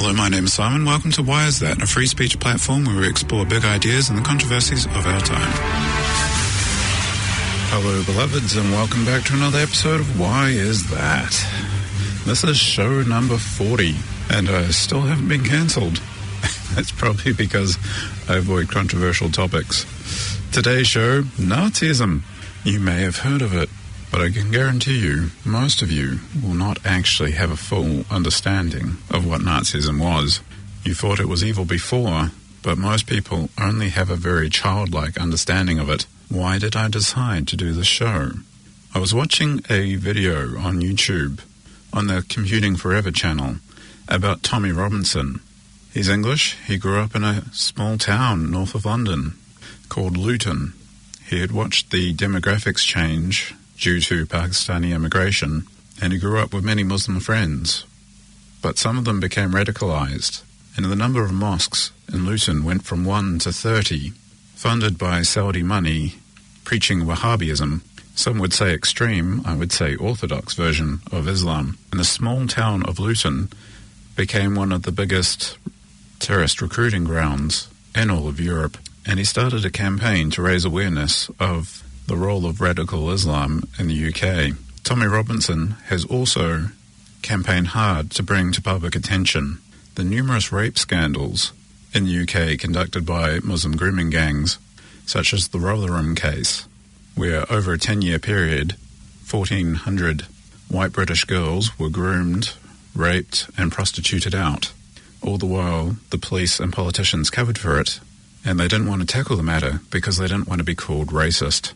Hello, my name is Simon. Welcome to Why Is That, a free speech platform where we explore big ideas and the controversies of our time. Hello, beloveds, and welcome back to another episode of Why Is That? This is show number 40, and I still haven't been cancelled. That's probably because I avoid controversial topics. Today's show, Nazism. You may have heard of it, but I can guarantee you, most of you will not actually have a full understanding of what Nazism was. You thought it was evil before, but most people only have a very childlike understanding of it. Why did I decide to do this show? I was watching a video on YouTube, on the Computing Forever channel, about Tommy Robinson. He's English. He grew up in a small town north of London called Luton. He had watched the demographics change due to Pakistani immigration, and he grew up with many Muslim friends. But some of them became radicalized, and the number of mosques in Luton went from 1 to 30, funded by Saudi money, preaching Wahhabism. Some would say extreme, I would say orthodox version of Islam. And the small town of Luton became one of the biggest terrorist recruiting grounds in all of Europe. And he started a campaign to raise awareness of the role of radical Islam in the UK. Tommy Robinson has also campaigned hard to bring to public attention the numerous rape scandals in the UK conducted by Muslim grooming gangs, such as the Rotherham case, where over a 10-year period, 1,400 white British girls were groomed, raped and prostituted out. All the while, the police and politicians covered for it, and they didn't want to tackle the matter because they didn't want to be called racist.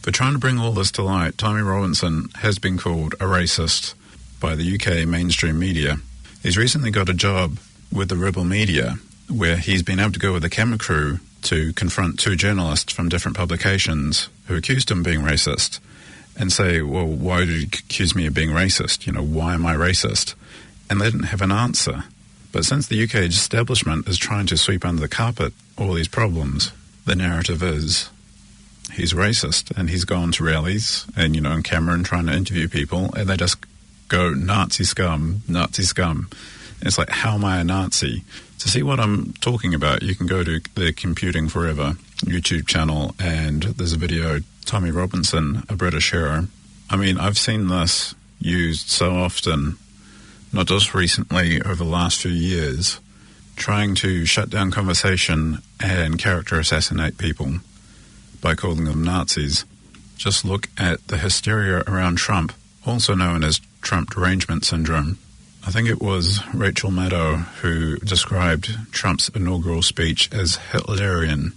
For trying to bring all this to light, Tommy Robinson has been called a racist by the UK mainstream media. He's recently got a job with the rebel media, where he's been able to go with a camera crew to confront two journalists from different publications who accused him of being racist and say, well, why did you accuse me of being racist? You know, why am I racist? And they didn't have an answer. But since the UK establishment is trying to sweep under the carpet all these problems, the narrative is he's racist, and he's gone to rallies and, on camera and trying to interview people, and they just go, Nazi scum, Nazi scum. And it's like, how am I a Nazi? To see what I'm talking about, you can go to the Computing Forever YouTube channel, and there's a video, Tommy Robinson, a British hero. I mean, I've seen this used so often, not just recently, over the last few years, trying to shut down conversation and character assassinate people by calling them Nazis. Just look at the hysteria around Trump, also known as Trump derangement syndrome. I think it was Rachel Maddow who described Trump's inaugural speech as Hitlerian,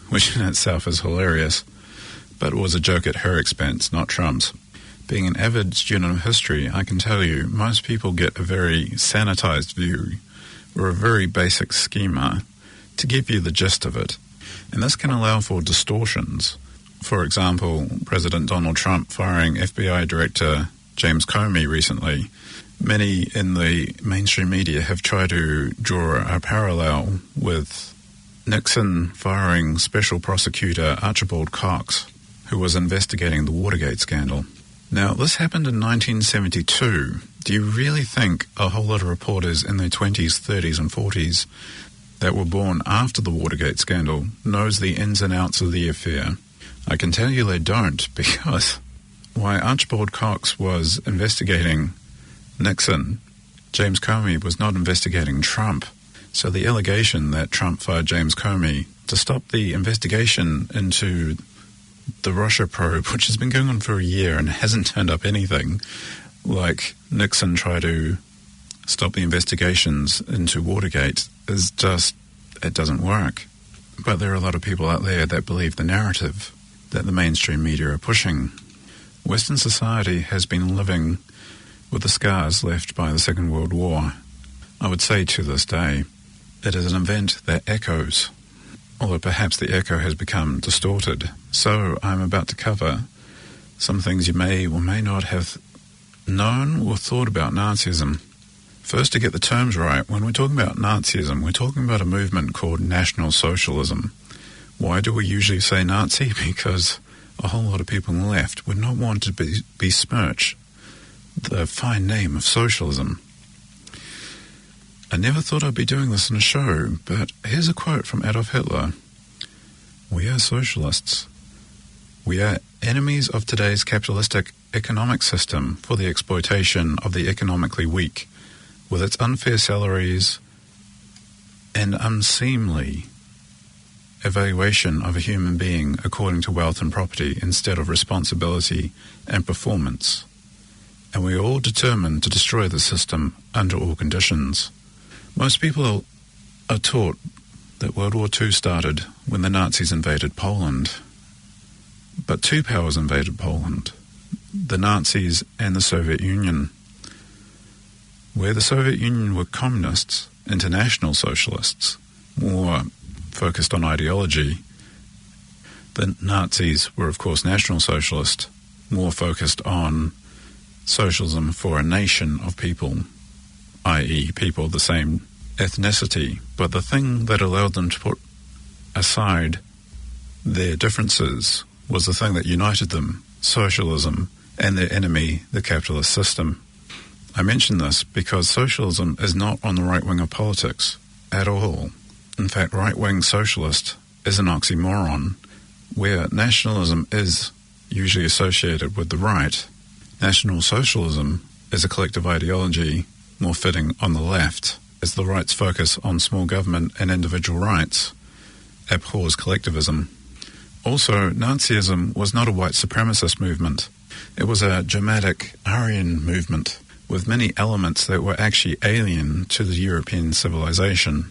which in itself is hilarious, but it was a joke at her expense, not Trump's. Being an avid student of history, I can tell you, most people get a very sanitized view or a very basic schema to give you the gist of it. And this can allow for distortions. For example, President Donald Trump firing FBI Director James Comey recently. Many in the mainstream media have tried to draw a parallel with Nixon firing Special Prosecutor Archibald Cox, who was investigating the Watergate scandal. Now, this happened in 1972. Do you really think a whole lot of reporters in their 20s, 30s and 40s that were born after the Watergate scandal knows the ins and outs of the affair? I can tell you they don't, because while Archibald Cox was investigating Nixon, James Comey was not investigating Trump. So the allegation that Trump fired James Comey to stop the investigation into the Russia probe, which has been going on for a year and hasn't turned up anything, like Nixon tried to stop the investigations into Watergate, is just, it doesn't work. But there are a lot of people out there that believe the narrative that the mainstream media are pushing. Western society has been living with the scars left by the Second World War. I would say to this day, it is an event that echoes, although perhaps the echo has become distorted. So I'm about to cover some things you may or may not have known or thought about Nazism. First, to get the terms right, when we're talking about Nazism, we're talking about a movement called National Socialism. Why do we usually say Nazi? Because a whole lot of people on the left would not want to besmirch the fine name of socialism. I never thought I'd be doing this in a show, but here's a quote from Adolf Hitler. "We are socialists. We are enemies of today's capitalistic economic system for the exploitation of the economically weak, with its unfair salaries and unseemly evaluation of a human being according to wealth and property instead of responsibility and performance. And we are all determined to destroy the system under all conditions." Most people are taught that World War II started when the Nazis invaded Poland. But two powers invaded Poland, the Nazis and the Soviet Union. Where the Soviet Union were communists, international socialists, more focused on ideology, the Nazis were, of course, National Socialist, more focused on socialism for a nation of people, i.e. people of the same ethnicity. But the thing that allowed them to put aside their differences was the thing that united them, socialism, and their enemy, the capitalist system. I mention this because socialism is not on the right wing of politics at all. In fact, right-wing socialist is an oxymoron, where nationalism is usually associated with the right. National Socialism is a collective ideology more fitting on the left, as the right's focus on small government and individual rights abhors collectivism. Also, Nazism was not a white supremacist movement. It was a Germanic Aryan movement with many elements that were actually alien to the European civilization.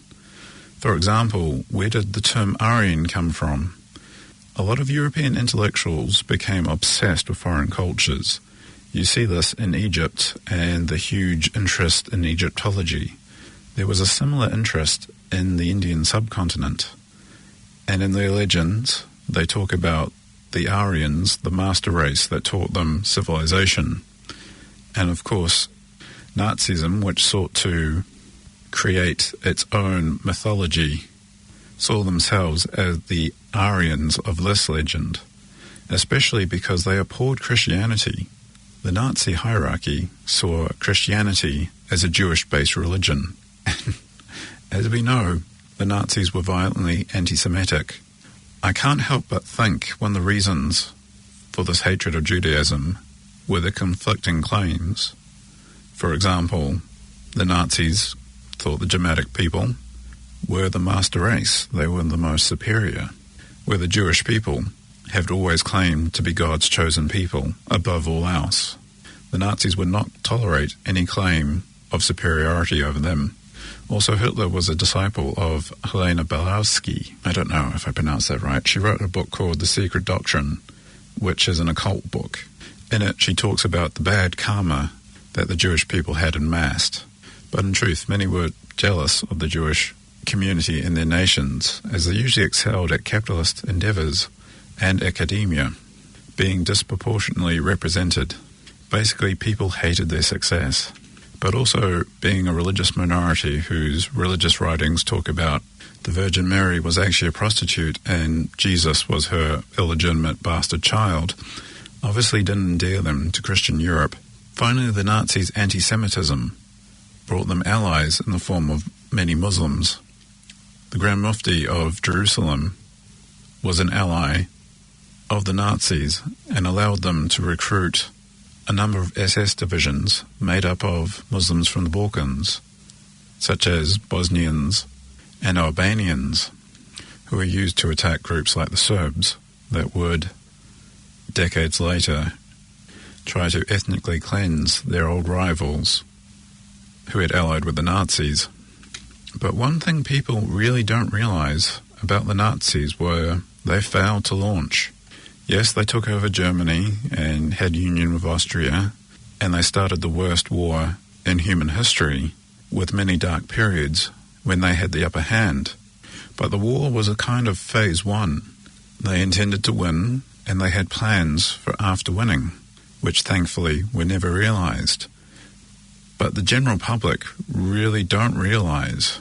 For example, where did the term Aryan come from? A lot of European intellectuals became obsessed with foreign cultures. You see this in Egypt and the huge interest in Egyptology. There was a similar interest in the Indian subcontinent. And in their legends, they talk about the Aryans, the master race that taught them civilization. And of course, Nazism, which sought to create its own mythology, saw themselves as the Aryans of this legend, especially because they abhorred Christianity. The Nazi hierarchy saw Christianity as a Jewish-based religion. As we know, the Nazis were violently anti-Semitic. I can't help but think one of the reasons for this hatred of Judaism were the conflicting claims. For example, the Nazis thought the Germanic people were the master race. They were the most superior, where the Jewish people have always claimed to be God's chosen people above all else. The Nazis would not tolerate any claim of superiority over them. Also, Hitler was a disciple of Helena Blavatsky. I don't know if I pronounced that right. She wrote a book called The Secret Doctrine, which is an occult book. In it, she talks about the bad karma that the Jewish people had amassed. But in truth, many were jealous of the Jewish community in their nations, as they usually excelled at capitalist endeavours and academia, being disproportionately represented. Basically, people hated their success. But also being a religious minority whose religious writings talk about the Virgin Mary was actually a prostitute and Jesus was her illegitimate bastard child, obviously didn't endear them to Christian Europe. Finally, the Nazis' anti-Semitism brought them allies in the form of many Muslims. The Grand Mufti of Jerusalem was an ally of the Nazis and allowed them to recruit a number of SS divisions made up of Muslims from the Balkans, such as Bosnians and Albanians, who were used to attack groups like the Serbs that would, decades later, try to ethnically cleanse their old rivals who had allied with the Nazis. But one thing people really don't realize about the Nazis were they failed to launch. Yes, they took over Germany and had union with Austria, and they started the worst war in human history, with many dark periods when they had the upper hand. But the war was a kind of phase one. They intended to win, and they had plans for after winning, which thankfully were never realized. But the general public really don't realize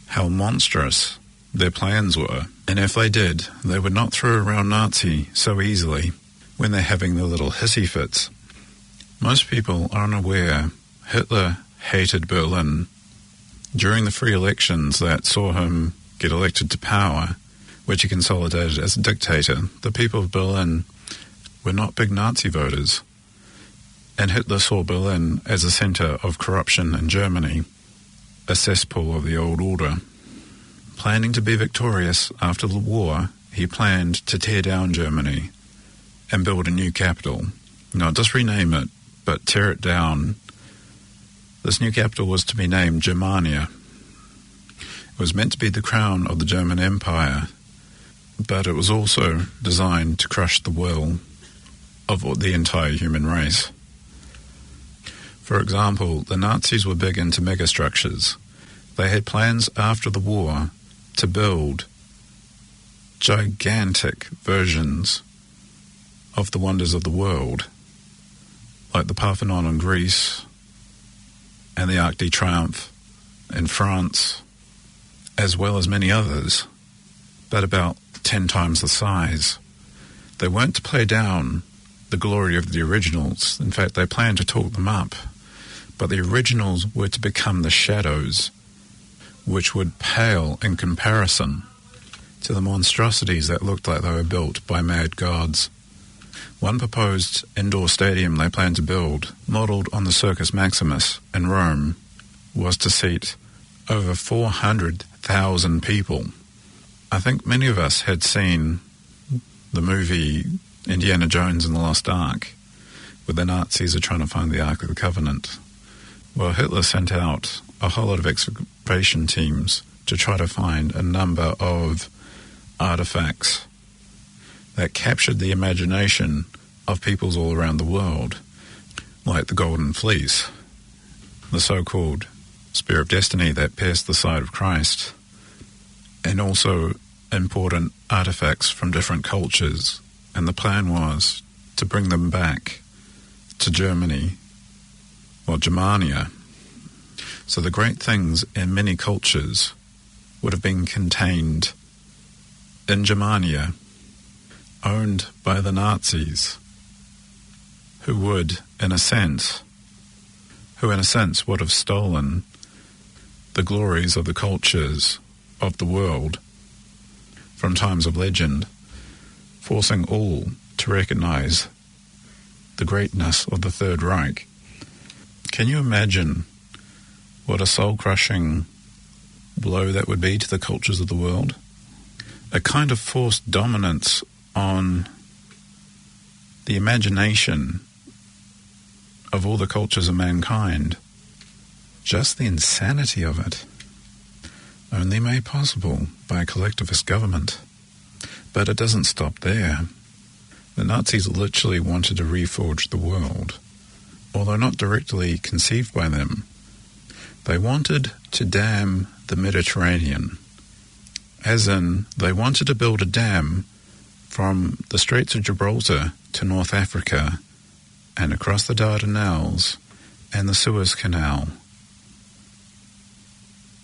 how monstrous their plans were. And if they did, they would not throw around Nazi so easily when they're having their little hissy fits. Most people are unaware Hitler hated Berlin During the free elections that saw him get elected to power, which he consolidated as a dictator, the people of Berlin were not big Nazi voters. And Hitler saw Berlin as a centre of corruption in Germany, a cesspool of the old order. Planning to be victorious after the war, he planned to tear down Germany and build a new capital. Not just rename it, but tear it down. This new capital was to be named Germania. It was meant to be the crown of the German Empire, but it was also designed to crush the will of the entire human race. For example, the Nazis were big into megastructures. They had plans after the war to build gigantic versions of the wonders of the world, like the Parthenon in Greece and the Arc de Triomphe in France, as well as many others, but about 10 times the size. They weren't to play down the glory of the originals. In fact, they planned to talk them up. But the originals were to become the shadows, which would pale in comparison to the monstrosities that looked like they were built by mad gods. One proposed indoor stadium they planned to build, modelled on the Circus Maximus in Rome, was to seat over 400,000 people. I think many of us had seen the movie Indiana Jones and the Lost Ark, where the Nazis are trying to find the Ark of the Covenant. Well, Hitler sent out a whole lot of excavation teams to try to find a number of artifacts that captured the imagination of peoples all around the world, like the Golden Fleece, the so-called Spear of Destiny that pierced the side of Christ, and also important artifacts from different cultures. And the plan was to bring them back to Germany, or Germania. So the great things in many cultures would have been contained in Germania, owned by the Nazis, who in a sense would have stolen the glories of the cultures of the world from times of legend, forcing all to recognize the greatness of the Third Reich. Can you imagine what a soul-crushing blow that would be to the cultures of the world? A kind of forced dominance on the imagination of all the cultures of mankind. Just the insanity of it. Only made possible by a collectivist government. But it doesn't stop there. The Nazis literally wanted to reforge the world, although not directly conceived by them. They wanted to dam the Mediterranean, as in they wanted to build a dam from the Straits of Gibraltar to North Africa and across the Dardanelles and the Suez Canal,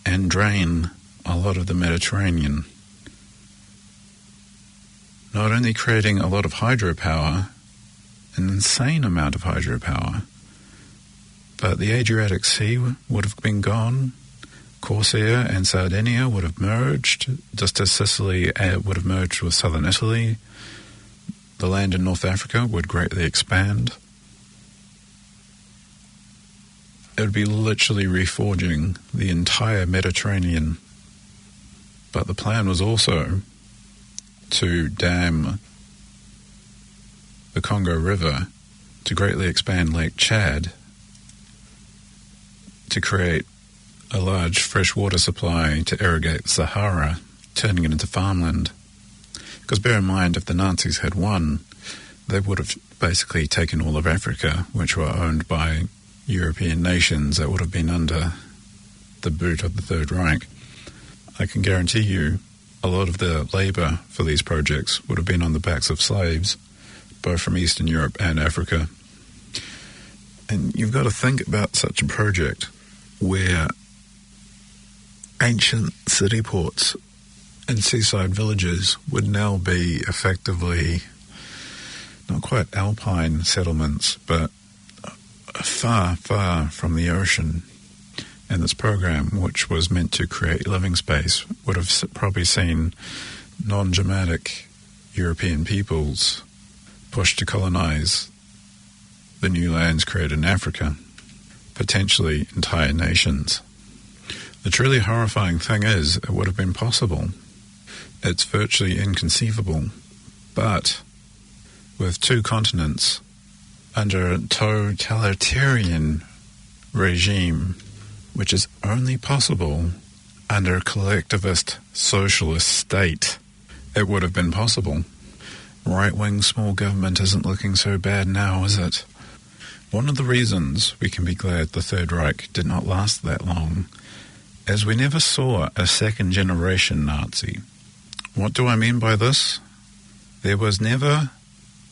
and drain a lot of the Mediterranean. Not only creating a lot of hydropower, an insane amount of hydropower, but the Adriatic Sea would have been gone. Corsair and Sardinia would have merged, just as Sicily would have merged with southern Italy. The land in North Africa would greatly expand. It would be literally reforging the entire Mediterranean. But the plan was also to dam the Congo River, to greatly expand Lake Chad, to create a large freshwater supply to irrigate the Sahara, turning it into farmland. Because bear in mind, if the Nazis had won, they would have basically taken all of Africa, which were owned by European nations that would have been under the boot of the Third Reich. I can guarantee you a lot of the labour for these projects would have been on the backs of slaves, both from Eastern Europe and Africa. And you've got to think about such a project where ancient city ports and seaside villages would now be effectively not quite alpine settlements, but far, far from the ocean. And this program, which was meant to create living space, would have probably seen non-Germanic European peoples pushed to colonize the new lands created in Africa, potentially entire nations. The truly horrifying thing is, it would have been possible. It's virtually inconceivable. But with two continents under a totalitarian regime, which is only possible under a collectivist socialist state, it would have been possible. Right-wing small government isn't looking so bad now, is it? One of the reasons we can be glad the Third Reich did not last that long is we never saw a second-generation Nazi. What do I mean by this? There was never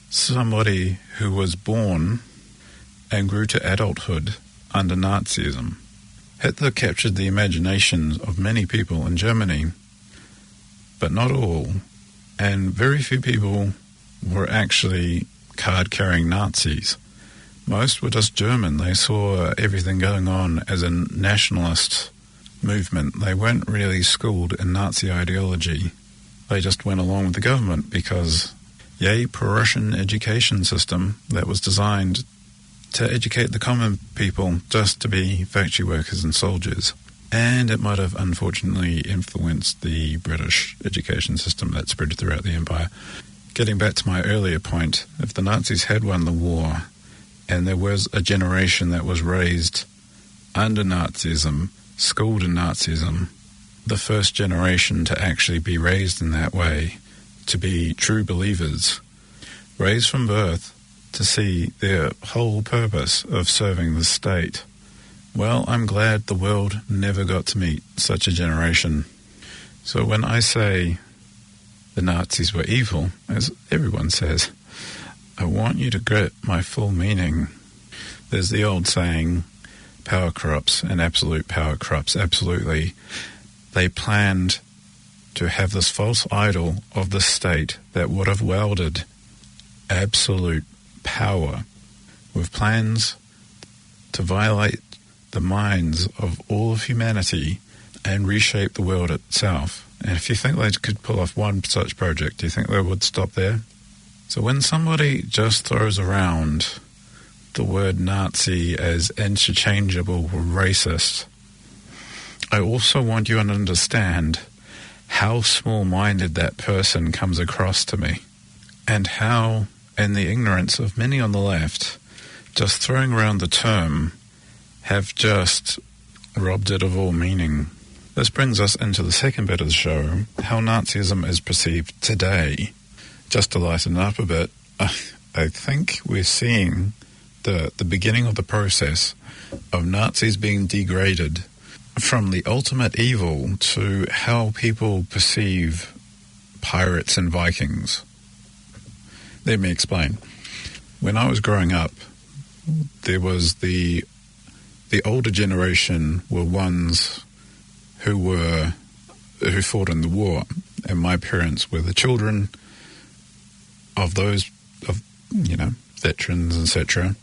somebody who was born and grew to adulthood under Nazism. Hitler captured the imaginations of many people in Germany, but not all, and very few people were actually card-carrying Nazis. Most were just German. They saw everything going on as a nationalist movement. They weren't really schooled in Nazi ideology. They just went along with the government because, yay, Prussian education system that was designed to educate the common people just to be factory workers and soldiers. And it might have unfortunately influenced the British education system that spread throughout the empire. Getting back to my earlier point, if the Nazis had won the war and there was a generation that was raised under Nazism, schooled in Nazism, the first generation to actually be raised in that way, to be true believers, raised from birth to see their whole purpose of serving the state. Well, I'm glad the world never got to meet such a generation. So when I say the Nazis were evil, as everyone says, I want you to get my full meaning. There's the old saying, power corrupts, and absolute power corrupts absolutely. They planned to have this false idol of the state that would have wielded absolute power with plans to violate the minds of all of humanity and reshape the world itself. And if you think they could pull off one such project, do you think they would stop there? So when somebody just throws around the word Nazi as interchangeable with racist, I also want you to understand how small-minded that person comes across to me, and how, in the ignorance of many on the left, just throwing around the term, have just robbed it of all meaning. This brings us into the second bit of the show, how Nazism is perceived today. Just to lighten up a bit, I think we're seeing the beginning of the process of Nazis being degraded from the ultimate evil to how people perceive pirates and Vikings. Let me explain. When I was growing up, there was the older generation were ones who fought in the war, and my parents were the children of those, veterans, etc.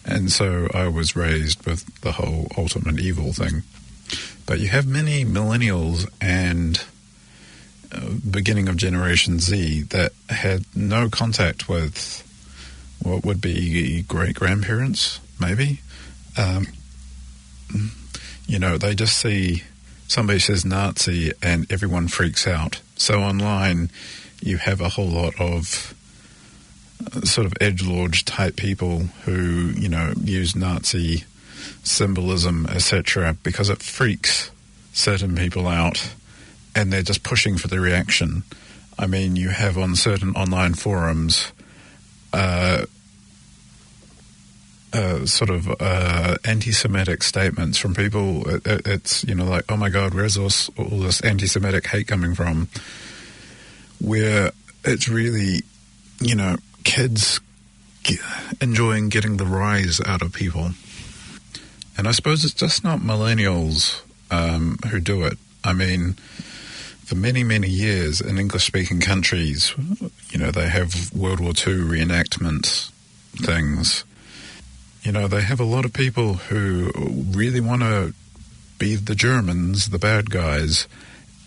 And so I was raised with the whole ultimate evil thing. But you have many millennials and beginning of Generation Z that had no contact with what would be great-grandparents, maybe. They just see somebody says Nazi and everyone freaks out. So online you have a whole lot of sort of edgelord type people who, use Nazi symbolism, etc., because it freaks certain people out and they're just pushing for the reaction. I mean, you have on certain online forums anti-Semitic statements from people. It's, like, oh my God, where's all this anti-Semitic hate coming from? Where it's really, kids enjoying getting the rise out of people. And I suppose it's just not millennials who do it. I mean, for many, many years in English-speaking countries, they have World War II reenactment things. They have a lot of people who really want to be the Germans, the bad guys,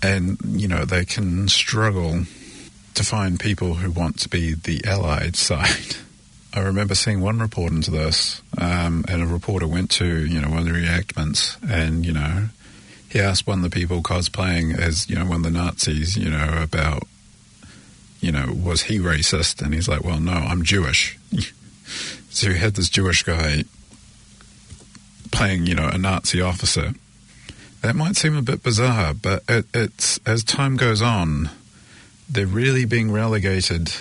and, they can struggle to find people who want to be the Allied side. I remember seeing one report into this, and a reporter went to, one of the reenactments, and, he asked one of the people cosplaying as, one of the Nazis, about, was he racist? And he's like, well, no, I'm Jewish. So you had this Jewish guy playing, a Nazi officer. That might seem a bit bizarre, but it's as time goes on, they're really being relegated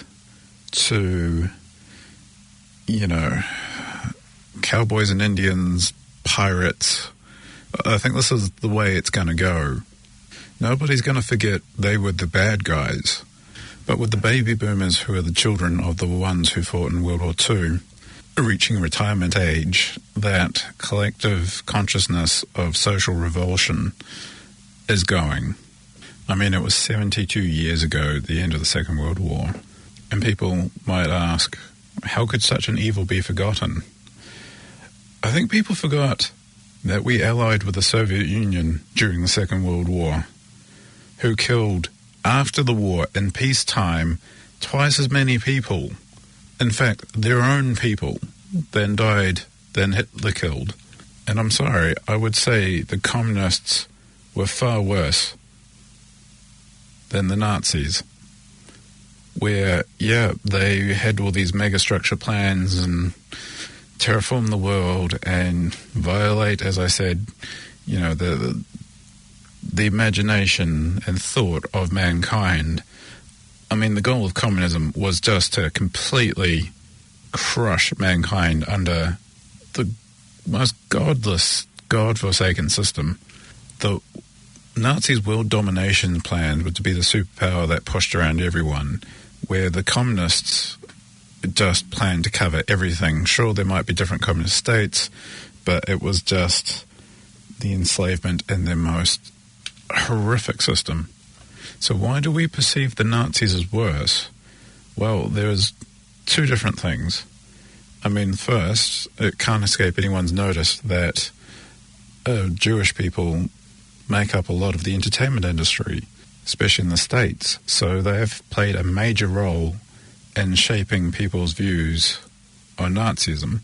to, cowboys and Indians, pirates. I think this is the way it's going to go. Nobody's going to forget they were the bad guys. But with the baby boomers, who are the children of the ones who fought in World War II, reaching retirement age, that collective consciousness of social revulsion is going. I mean, it was 72 years ago, the end of the Second World War, and people might ask, how could such an evil be forgotten? I think people forgot that we allied with the Soviet Union during the Second World War, who killed, after the war, in peacetime, twice as many people, in fact, their own people, than Hitler killed. And I'm sorry, I would say the communists were far worse than the Nazis, where, they had all these megastructure plans and terraform the world and violate, as I said, the imagination and thought of mankind. I mean, the goal of communism was just to completely crush mankind under the most godless, God-forsaken system. The Nazis' world domination plan was to be the superpower that pushed around everyone, where the communists just planned to cover everything. Sure, there might be different communist states, but it was just the enslavement in their most horrific system. So why do we perceive the Nazis as worse? Well, there's two different things. I mean, first, it can't escape anyone's notice that Jewish people make up a lot of the entertainment industry, especially in the States. So they have played a major role in shaping people's views on Nazism.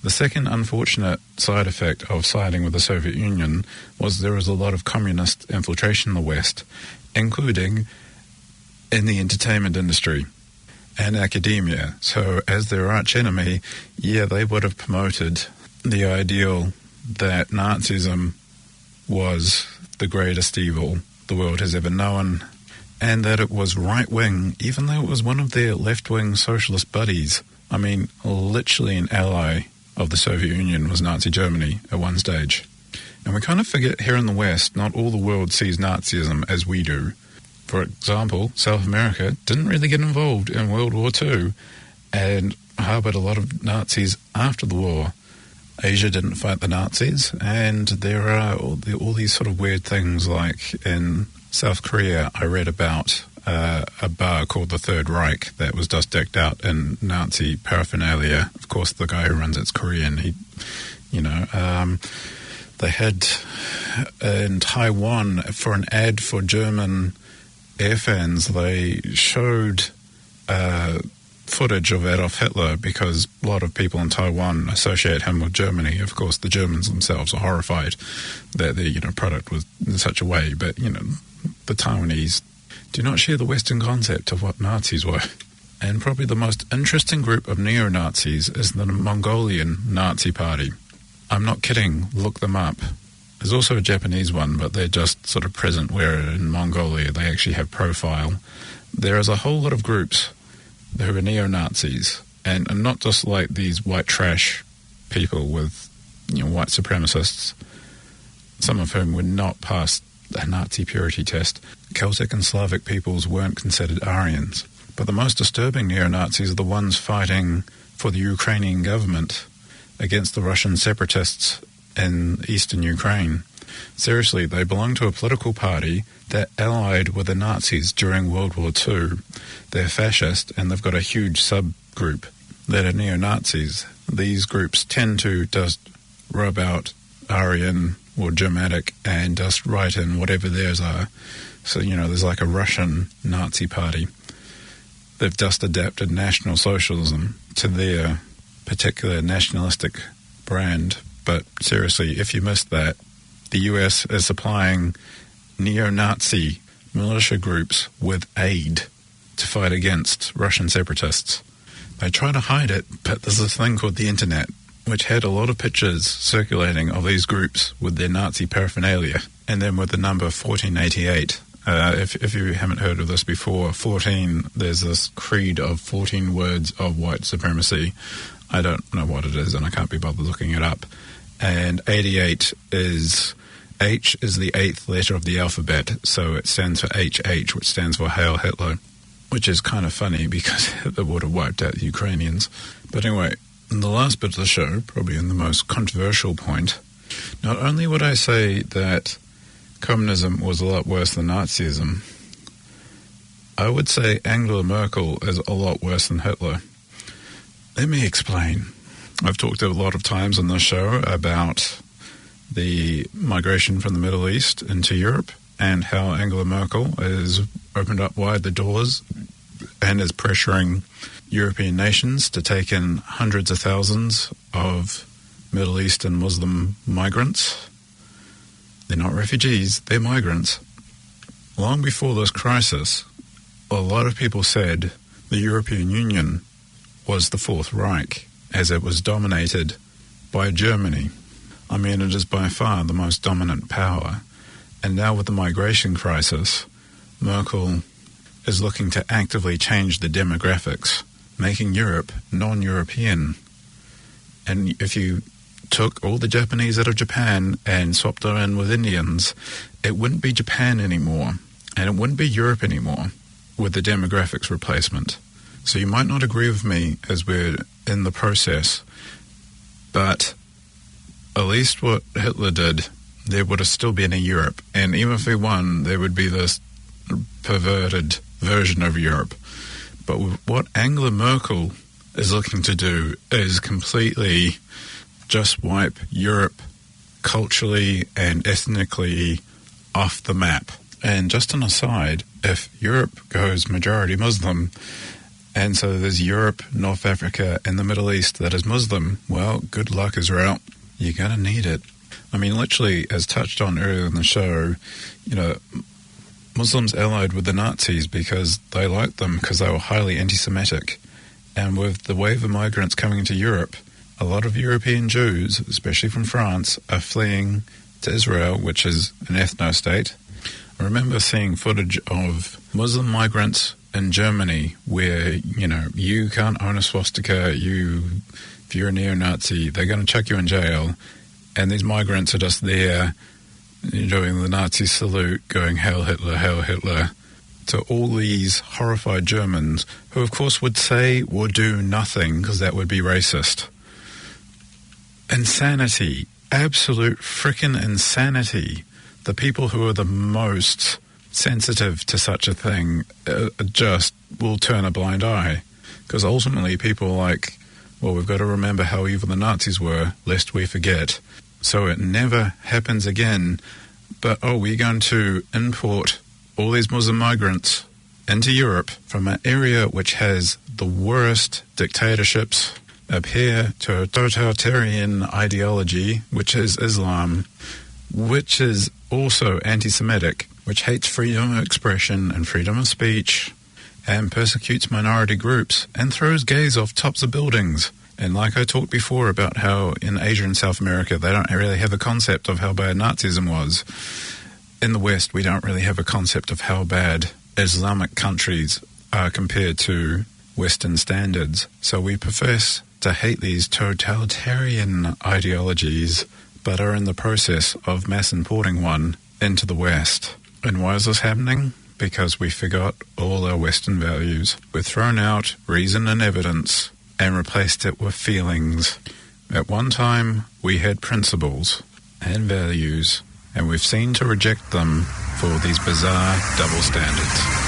The second unfortunate side effect of siding with the Soviet Union was there was a lot of communist infiltration in the West, including in the entertainment industry and academia. So as their arch enemy, they would have promoted the ideal that Nazism was the greatest evil the world has ever known, and that it was right-wing, even though it was one of their left-wing socialist buddies. I mean, literally an ally of the Soviet Union was Nazi Germany at one stage. And we kind of forget here in the West, not all the world sees Nazism as we do. For example, South America didn't really get involved in World War II and harbored a lot of Nazis after the war. Asia didn't fight the Nazis, and there are all these sort of weird things, like in South Korea, I read about a bar called the Third Reich that was just decked out in Nazi paraphernalia. Of course, the guy who runs it's Korean. They had in Taiwan, for an ad for German air fans, they showed footage of Adolf Hitler because a lot of people in Taiwan associate him with Germany. Of course, the Germans themselves are horrified that their product was in such a way, but the Taiwanese do not share the Western concept of what Nazis were. And probably the most interesting group of neo-Nazis is the Mongolian Nazi Party. I'm not kidding, look them up. There's also a Japanese one, but they're just sort of present, where in Mongolia they actually have profile. There is a whole lot of groups who are neo-Nazis, and not just like these white trash people with white supremacists, some of whom would not pass a Nazi purity test. Celtic and Slavic peoples weren't considered Aryans. But the most disturbing neo-Nazis are the ones fighting for the Ukrainian government against the Russian separatists in eastern Ukraine. Seriously, they belong to a political party that allied with the Nazis during World War II. They're fascist, and they've got a huge subgroup that are neo-Nazis. These groups tend to just rub out Aryan or Germanic and just write in whatever theirs are. So, there's like a Russian Nazi party. They've just adapted National Socialism to their particular nationalistic brand. But seriously, if you missed that, the US is supplying neo-Nazi militia groups with aid to fight against Russian separatists. They try to hide it, but there's this thing called the internet, which had a lot of pictures circulating of these groups with their Nazi paraphernalia. And then with the number 1488, if you haven't heard of this before, 14, there's this creed of 14 words of white supremacy. I don't know what it is, and I can't be bothered looking it up. And 88 is, H is the 8th letter of the alphabet, so it stands for HH, which stands for Hail Hitler, which is kind of funny because Hitler would have wiped out the Ukrainians. But anyway, in the last bit of the show, probably in the most controversial point, not only would I say that communism was a lot worse than Nazism, I would say Angela Merkel is a lot worse than Hitler. Let me explain. I've talked a lot of times on this show about the migration from the Middle East into Europe and how Angela Merkel has opened up wide the doors and is pressuring European nations to take in hundreds of thousands of Middle Eastern Muslim migrants. They're not refugees, they're migrants. Long before this crisis, a lot of people said the European Union was the Fourth Reich, as it was dominated by Germany. I mean, it is by far the most dominant power. And now with the migration crisis, Merkel is looking to actively change the demographics, making Europe non-European. And if you took all the Japanese out of Japan and swapped them in with Indians, it wouldn't be Japan anymore, and it wouldn't be Europe anymore with the demographics replacement. So you might not agree with me as we're in the process, but at least what Hitler did, there would have still been a Europe. And even if he won, there would be this perverted version of Europe. But what Angela Merkel is looking to do is completely just wipe Europe culturally and ethnically off the map. And just an aside, if Europe goes majority Muslim, and so there's Europe, North Africa, and the Middle East that is Muslim, well, good luck, Israel. You're going to need it. I mean, literally, as touched on earlier in the show, Muslims allied with the Nazis because they liked them because they were highly anti-Semitic. And with the wave of migrants coming into Europe, a lot of European Jews, especially from France, are fleeing to Israel, which is an ethno-state. I remember seeing footage of Muslim migrants in Germany where, you can't own a swastika, if you're a neo-Nazi, they're going to chuck you in jail. And these migrants are just there doing the Nazi salute, going, Hail Hitler, to all these horrified Germans who, of course, would say or do nothing because that would be racist. Insanity. Absolute frickin' insanity. The people who are the most sensitive to such a thing just will turn a blind eye. Because ultimately people are like, well, we've got to remember how evil the Nazis were, lest we forget. So it never happens again. But, we're going to import all these Muslim migrants into Europe from an area which has the worst dictatorships, appear to a totalitarian ideology, which is Islam, which is also anti-Semitic, which hates freedom of expression and freedom of speech, and persecutes minority groups, and throws gays off tops of buildings. And like I talked before about how in Asia and South America, they don't really have a concept of how bad Nazism was. In the West, we don't really have a concept of how bad Islamic countries are compared to Western standards. So we profess to hate these totalitarian ideologies, but are in the process of mass importing one into the West. And why is this happening? Because we forgot all our Western values. We've thrown out reason and evidence and replaced it with feelings. At one time, we had principles and values, and we've seen to reject them for these bizarre double standards.